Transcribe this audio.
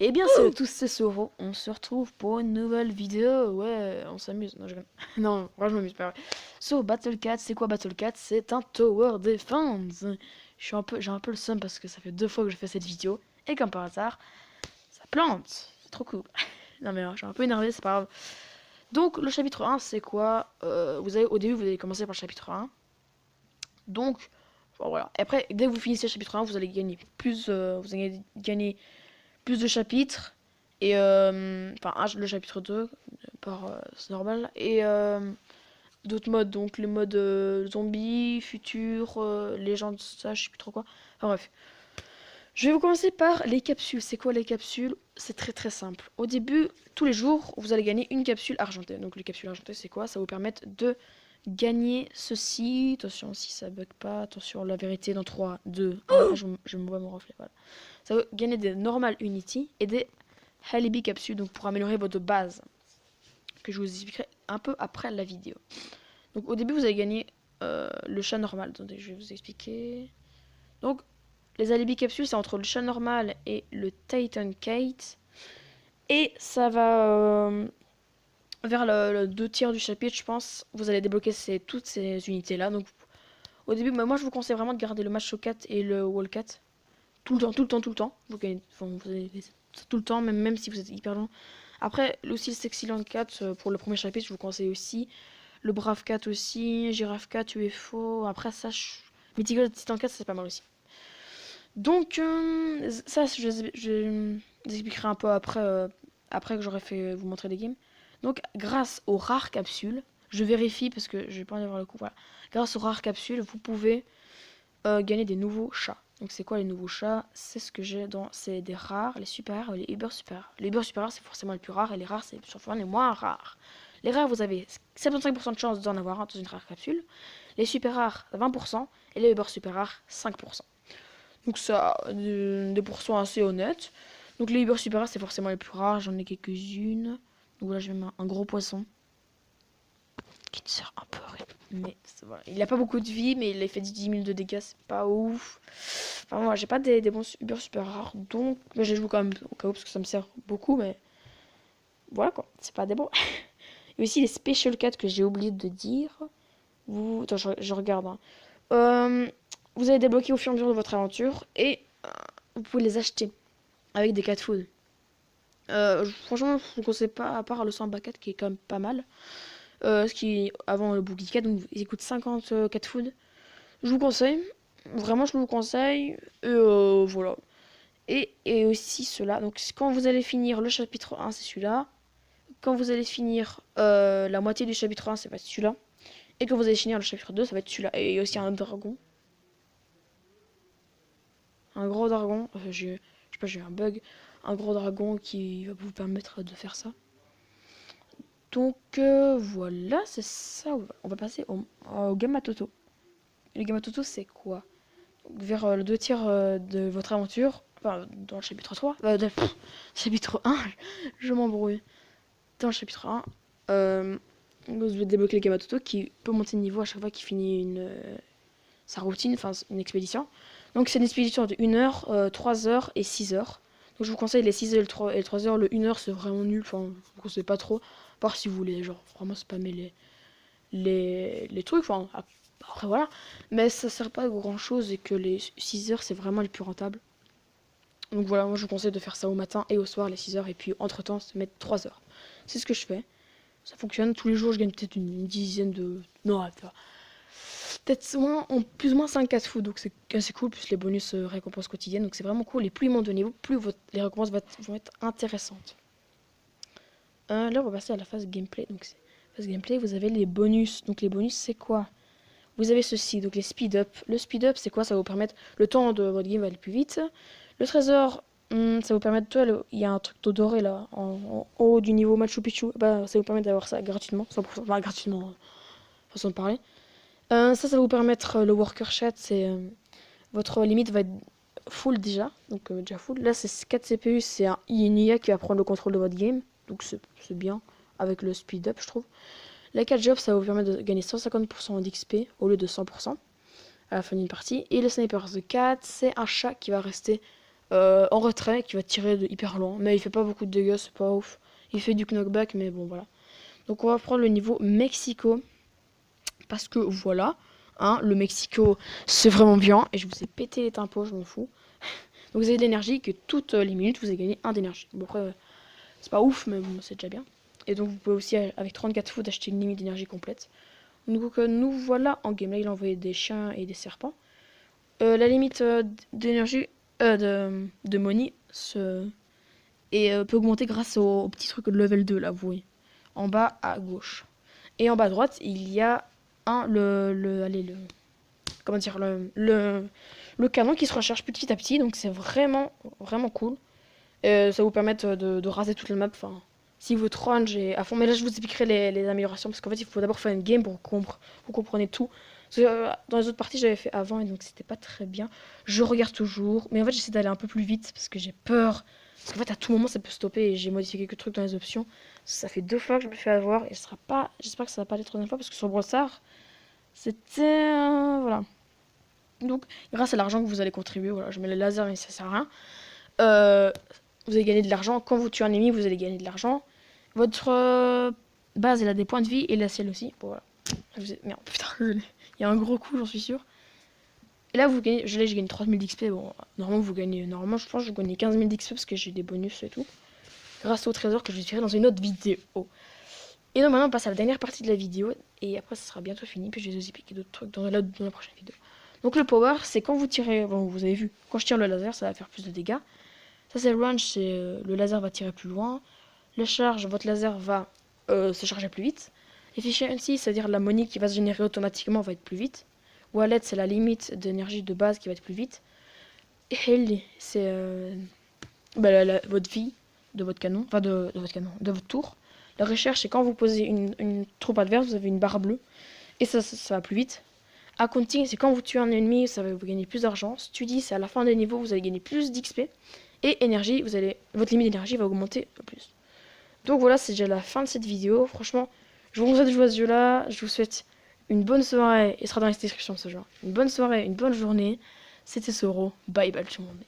Eh bien, salut à tous, c'est Soro. On se retrouve pour une nouvelle vidéo. Ouais, on s'amuse. Non, non, moi je m'amuse pas. So, Battle Cat, c'est quoi Battle Cat? C'est un Tower Defense. J'ai un peu le seum parce que ça fait 2 fois que je fais cette vidéo. Et comme par hasard, ça plante. C'est trop cool. Non, mais je suis un peu énervé, c'est pas grave. Donc, le chapitre 1, c'est quoi? Au début, vous allez commencer par le chapitre 1. Donc, bon, voilà. Et après, dès que vous finissez le chapitre 1, vous allez gagner vous allez gagner plus de chapitres. Et enfin, le chapitre 2 c'est normal. Et d'autres modes, donc les modes zombie, futur, légende, ça, je sais plus trop quoi. Enfin bref. Je vais vous commencer par les capsules. C'est quoi les capsules? C'est très très simple. Au début, tous les jours, vous allez gagner une capsule argentée. Donc les capsules argentées, c'est quoi? Ça vous permet de gagner ceci. Attention si ça bug pas. Attention, la vérité dans 3, 2, 1. Je me vois mon reflet. Voilà. Ça va gagner des normal unity et des Halibi capsules donc pour améliorer votre base que je vous expliquerai un peu après la vidéo. Donc au début vous allez gagner le chat normal. Attendez, je vais vous expliquer. Donc les Alibi capsules c'est entre le chat normal et le Titan Kate et ça va vers le 2 tiers du chapitre je pense. Vous allez débloquer toutes ces unités là. Donc au début moi je vous conseille vraiment de garder le Macho Cat et le Wall Cat. Tout le temps, tout le temps, tout le temps. Vous gagnez, enfin, vous avez tout le temps, même si vous êtes hyper long. Après, aussi le Sexy Land 4 pour le premier chapitre, je vous conseille aussi. Le Brave 4 aussi, Giraffe 4, UFO. Après, ça, Mythical Titan 4, c'est pas mal aussi. Donc, ça, je vous expliquerai un peu après que j'aurai fait vous montrer les games. Donc, grâce aux rares capsules, je vérifie parce que je vais pas en avoir le coup. Voilà. Grâce aux rares capsules, vous pouvez gagner des nouveaux chats. Donc c'est quoi les nouveaux chats? C'est ce que j'ai c'est des rares, les super rares et les uber super rares. Les uber super rares c'est forcément les plus rares et les rares c'est sûrement les moins rares. Les rares vous avez 75% de chance d'en avoir un dans une rare capsule. Les super rares 20% et les uber super rares 5%. Donc ça des pourcents assez honnêtes. Donc les uber super rares c'est forcément les plus rares, j'en ai quelques-unes. Donc là je vais mettre un gros poisson qui te sert un peu à rien. Mais voilà. Il a pas beaucoup de vie, mais il a fait 10 000 de dégâts, c'est pas ouf. Enfin, moi, j'ai pas des bons super rares, donc mais je les joue quand même au cas où parce que ça me sert beaucoup, mais voilà quoi, c'est pas des bons. Et aussi les Special 4 que j'ai oublié de dire. Attends, je regarde. Hein. Vous allez débloquer au fur et à mesure de votre aventure et vous pouvez les acheter avec des cat food. Franchement, je vous conseille pas, à part le Samba 4 qui est quand même pas mal. Ce qui avant le Boogie 4, donc il coûte 50 cat food. Je vous conseille, vraiment je vous conseille. Voilà. Et aussi cela. Donc quand vous allez finir le chapitre 1, c'est celui-là. Quand vous allez finir la moitié du chapitre 1, ça va être celui-là. Et quand vous allez finir le chapitre 2, ça va être celui-là. Et il y a aussi un dragon. Un gros dragon. Je sais pas, j'ai eu un bug. Un gros dragon qui va vous permettre de faire ça. Donc voilà, c'est ça. On va passer au Gamatoto. Le Gamatoto, c'est quoi? Vers le 2 tiers de votre aventure, enfin dans le chapitre 3, chapitre 1, je m'embrouille. Dans le chapitre 1, vous devez débloquer le Gamatoto qui peut monter de niveau à chaque fois qu'il finit sa routine, enfin une expédition. Donc c'est une expédition de 1 heure, 3 heures et 6 heures. Donc je vous conseille les 6 heures et les 3 heures. Le 1 heure c'est vraiment nul, enfin je vous conseille pas trop. À part si vous voulez genre vraiment spammer les trucs, enfin après voilà. Mais ça sert pas à grand chose et que les 6 heures c'est vraiment les plus rentables. Donc voilà, moi je vous conseille de faire ça au matin et au soir les 6 heures et puis entre temps se mettre 3 heures. C'est ce que je fais. Ça fonctionne, tous les jours je gagne peut-être une dizaine de... Non, peut-être moins, plus ou moins 5 casse food, donc c'est assez cool, plus les bonus récompenses quotidiennes, donc c'est vraiment cool. Et plus ils montent de niveau, plus les récompenses vont être intéressantes. Là on va passer à la phase gameplay. Donc phase gameplay, vous avez les bonus. Donc les bonus c'est quoi? Vous avez ceci, donc les speed up. Le speed up c'est quoi? Ça va vous permettre, le temps de votre game va aller plus vite. Le trésor, ça vous permet de... Il y a un truc doré là, en haut du niveau Machu Picchu. Bah, ça vous permet d'avoir ça gratuitement, 100%, enfin, gratuitement, façon de parler. Ça va vous permettre, le worker chat, c'est... votre limite va être full déjà, donc déjà full. Là, c'est 4 CPU, c'est une IA qui va prendre le contrôle de votre game, donc c'est bien, avec le speed up, je trouve. La 4 job, ça va vous permettre de gagner 150% d'XP au lieu de 100% à la fin d'une partie. Et le Sniper The 4, c'est un chat qui va rester en retrait qui va tirer de hyper loin. Mais il fait pas beaucoup de dégâts, c'est pas ouf. Il fait du knockback, mais bon voilà. Donc on va prendre le niveau Mexico. Parce que voilà, hein, le Mexico c'est vraiment bien. Et je vous ai pété les tympos, je m'en fous. Donc vous avez de l'énergie, que toutes les minutes vous avez gagné 1 d'énergie. Bon après, c'est pas ouf, mais bon, c'est déjà bien. Et donc vous pouvez aussi, avec 34 foot, acheter une limite d'énergie complète. Donc nous voilà en game. Là il a envoyé des chiens et des serpents. La limite d'énergie, de money, peut augmenter grâce au petit truc de level 2 là, vous voyez. En bas à gauche. Et en bas à droite, il y a comment dire, le canon qui se recharge petit à petit. Donc c'est vraiment, vraiment cool. Ça vous permet de raser toute la map. Enfin, si votre range est à fond. Mais là, je vous expliquerai les améliorations. Parce qu'en fait, il faut d'abord faire une game pour vous comprenez tout. Parce que, dans les autres parties, j'avais fait avant. Et donc, c'était pas très bien. Je regarde toujours. Mais en fait, j'essaie d'aller un peu plus vite. Parce que j'ai peur. Parce qu'en fait, à tout moment, ça peut stopper. Et j'ai modifié quelques trucs dans les options. Ça fait 2 fois que je me fais avoir. Et ce sera pas. J'espère que ça va pas être la troisième fois. Parce que sur Brossard, c'était. Voilà. Donc, grâce à l'argent que vous allez contribuer. Voilà, je mets les lasers, mais ça sert à rien. Vous allez gagner de l'argent. Quand vous tuez un ennemi, vous allez gagner de l'argent. Votre base, elle a des points de vie et la ciel aussi. Bon, voilà. Merde, putain, il y a un gros coup, j'en suis sûr. Et là, vous gagnez, j'ai gagné 3000 d'XP. Bon, normalement, vous gagnez, normalement, je pense que je gagne 15 000 d'XP parce que j'ai des bonus et tout. Grâce au trésor que je vais tirer dans une autre vidéo. Et donc, maintenant, on passe à la dernière partie de la vidéo. Et après, ça sera bientôt fini. Puis, je vais vous expliquer d'autres trucs dans la prochaine vidéo. Donc, le power, c'est quand vous tirez. Bon, vous avez vu, quand je tire le laser, ça va faire plus de dégâts. Ça, c'est le range, c'est le laser va tirer plus loin. La charge, votre laser va se charger plus vite. Efficiency, c'est-à-dire la monnaie qui va se générer automatiquement, va être plus vite. Wallet, c'est la limite d'énergie de base qui va être plus vite. Heal, c'est votre vie de votre canon, enfin de votre canon, de votre tour. La recherche, c'est quand vous posez une troupe adverse, vous avez une barre bleue. Et ça va plus vite. Accounting, c'est quand vous tuez un ennemi, ça va vous gagner plus d'argent. Study, c'est à la fin des niveaux, vous allez gagner plus d'XP. Et énergie, votre limite d'énergie va augmenter plus. Donc voilà, c'est déjà la fin de cette vidéo. Franchement, je vous conseille de jouer à ce jeu-là. Je vous souhaite une bonne soirée. Il sera dans la description ce jeu. Une bonne soirée, une bonne journée. C'était Soro. Bye bye tout le monde.